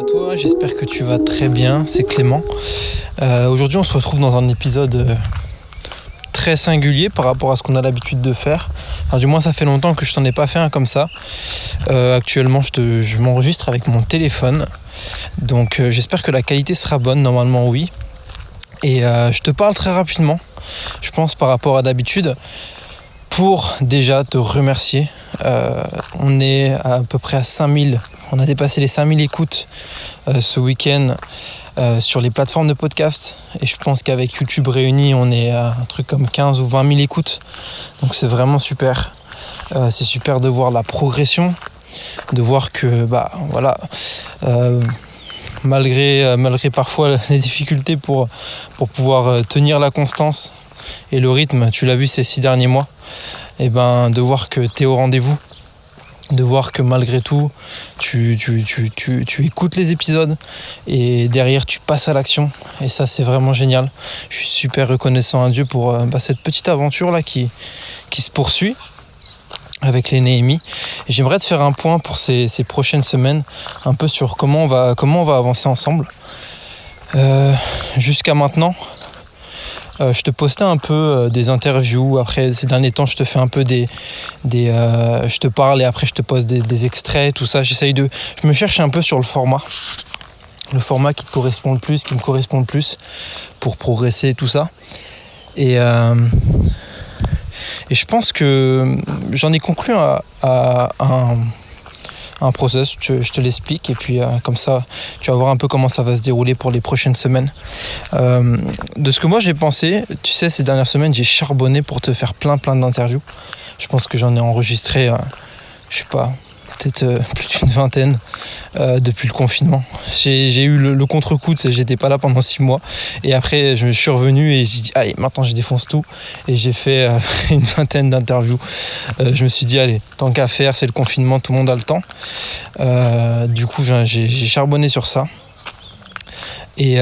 à toi, j'espère que tu vas très bien, c'est Clément. Aujourd'hui on se retrouve dans un épisode très singulier par rapport à ce qu'on a l'habitude de faire. Enfin, du moins ça fait longtemps que je t'en ai pas fait un comme ça. Actuellement je m'enregistre avec mon téléphone, donc j'espère que la qualité sera bonne, normalement oui. Et je te parle très rapidement, je pense par rapport à d'habitude, pour déjà te remercier. On est à peu près à 5000. On a dépassé les 5000 écoutes ce week-end sur les plateformes de podcast. Et je pense qu'avec YouTube réuni, on est à un truc comme 15 ou 20 000 écoutes. Donc c'est vraiment super. C'est super de voir la progression, de voir que malgré parfois les difficultés pour pouvoir tenir la constance et le rythme, tu l'as vu ces 6 derniers mois, et de voir que tu es au rendez-vous. De voir que malgré tout, tu écoutes les épisodes et derrière tu passes à l'action. Et ça, c'est vraiment génial. Je suis super reconnaissant à Dieu pour cette petite aventure là qui se poursuit avec les Néhémies. Et j'aimerais te faire un point pour ces prochaines semaines, un peu sur comment on va avancer ensemble. Jusqu'à maintenant, je te postais un peu des interviews. Après, ces derniers temps, je te fais un peu je te parle et après je te poste des extraits, tout ça. Je me cherche un peu sur le format qui te correspond le plus, qui me correspond le plus pour progresser, tout ça. Et je pense que j'en ai conclu à un process, je te l'explique et puis comme ça tu vas voir un peu comment ça va se dérouler pour les prochaines semaines. De ce que moi j'ai pensé, tu sais, ces dernières semaines j'ai charbonné pour te faire plein d'interviews. Je pense que j'en ai enregistré peut-être plus d'une vingtaine depuis le confinement. J'ai eu le contre-coup, j'étais pas là pendant 6 mois et après je me suis revenu et j'ai dit allez, maintenant je défonce tout et j'ai fait une vingtaine d'interviews. Je me suis dit allez, tant qu'à faire, c'est le confinement, tout le monde a le temps. Du coup j'ai charbonné sur ça. Et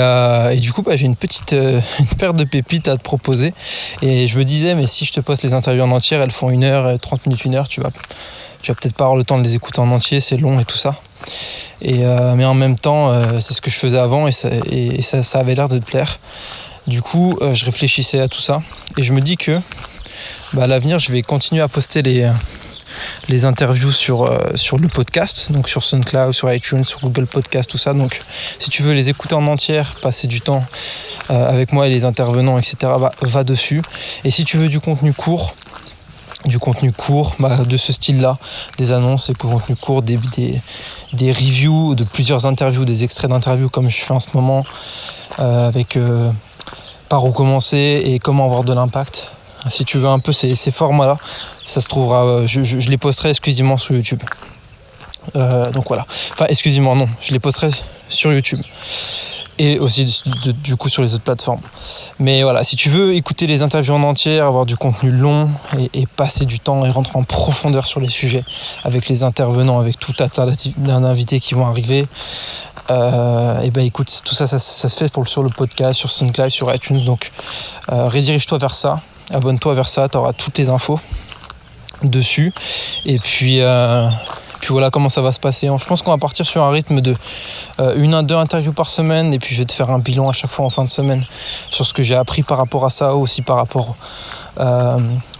du coup j'ai une paire de pépites à te proposer et je me disais mais si je te poste les interviews en entière, elles font 1 heure, 30 minutes, 1 heure, tu vas peut-être pas avoir le temps de les écouter en entier, c'est long et tout ça. Mais en même temps, c'est ce que je faisais avant et ça avait l'air de te plaire. Du coup, je réfléchissais à tout ça et je me dis que à l'avenir, je vais continuer à poster les interviews sur le podcast, donc sur SoundCloud, sur iTunes, sur Google Podcast, tout ça. Donc, si tu veux les écouter en entière, passer du temps avec moi et les intervenants, etc., va dessus. Et si tu veux du contenu court, de ce style-là, des annonces et contenu court, des reviews de plusieurs interviews, des extraits d'interviews comme je fais en ce moment avec par où commencer et comment avoir de l'impact. Si tu veux un peu ces formats-là, ça se trouvera, je les posterai exclusivement sur YouTube. Donc voilà. Enfin, exclusivement, non, je les posterai sur YouTube. Et aussi du coup sur les autres plateformes. Mais voilà, si tu veux écouter les interviews en entière, avoir du contenu long et passer du temps et rentrer en profondeur sur les sujets avec les intervenants, avec tout un tas d'invités qui vont arriver, écoute, tout ça se fait sur le podcast, sur SoundCloud, sur iTunes. Donc redirige-toi vers ça, abonne-toi vers ça, tu auras toutes les infos dessus. Et puis voilà comment ça va se passer. Je pense qu'on va partir sur un rythme de 1 à 2 interviews par semaine et puis je vais te faire un bilan à chaque fois en fin de semaine sur ce que j'ai appris par rapport à ça, aussi par rapport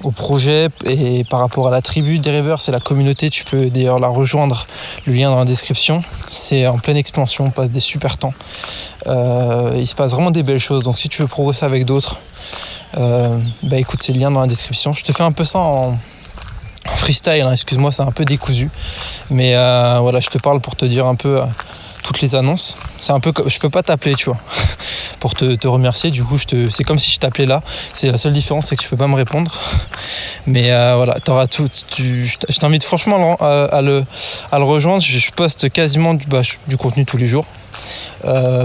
au projet et par rapport à la tribu des rêveurs, c'est la communauté. Tu peux d'ailleurs la rejoindre, le lien dans la description. C'est en pleine expansion, on passe des super temps. Il se passe vraiment des belles choses, donc si tu veux progresser avec d'autres, écoute, c'est le lien dans la description. Je te fais un peu ça en freestyle, hein, excuse-moi, c'est un peu décousu, mais voilà, je te parle pour te dire un peu toutes les annonces. C'est un peu comme, je peux pas t'appeler, tu vois, pour te remercier. Du coup, c'est comme si je t'appelais là. C'est la seule différence, c'est que tu peux pas me répondre. Mais voilà, t'auras tout. Je t'invite franchement à le rejoindre. Je poste quasiment du contenu tous les jours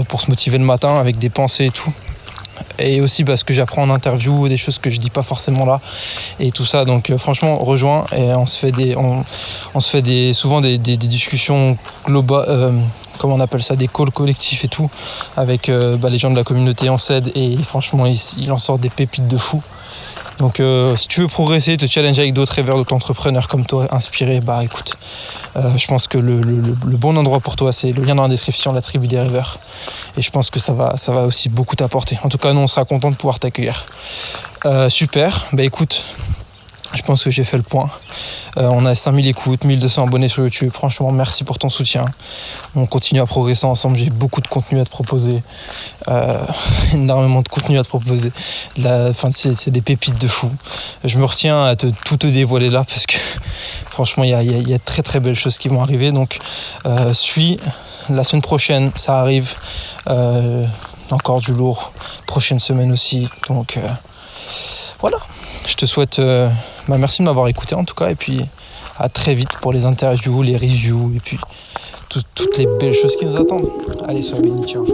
pour se motiver le matin avec des pensées et tout. Et aussi parce que j'apprends en interview des choses que je dis pas forcément là et tout ça. Donc franchement, rejoins et on se fait souvent des discussions globales, comment on appelle ça, des calls collectifs et tout avec les gens de la communauté. On s'aide et franchement il en sort des pépites de fou. Donc si tu veux progresser, te challenger avec d'autres rêveurs, d'autres entrepreneurs comme toi, inspirés, bah écoute, je pense que le bon endroit pour toi, c'est le lien dans la description, la tribu des rêveurs. Et je pense que ça va aussi beaucoup t'apporter. En tout cas, nous, on sera content de pouvoir t'accueillir. Super, bah écoute, je pense que j'ai fait le point. On a 5000 écoutes, 1200 abonnés sur YouTube. Franchement, merci pour ton soutien. On continue à progresser ensemble. J'ai beaucoup de contenu à te proposer. Énormément de contenu à te proposer. C'est des pépites de fou. Je me retiens à tout te dévoiler là parce que franchement, il y a très très belles choses qui vont arriver. Donc, suis la semaine prochaine. Ça arrive. Encore du lourd. Prochaine semaine aussi. Donc, voilà. Je te souhaite... merci de m'avoir écouté en tout cas, et puis à très vite pour les interviews, les reviews et puis toutes les belles choses qui nous attendent. Allez, sois béni, ciao.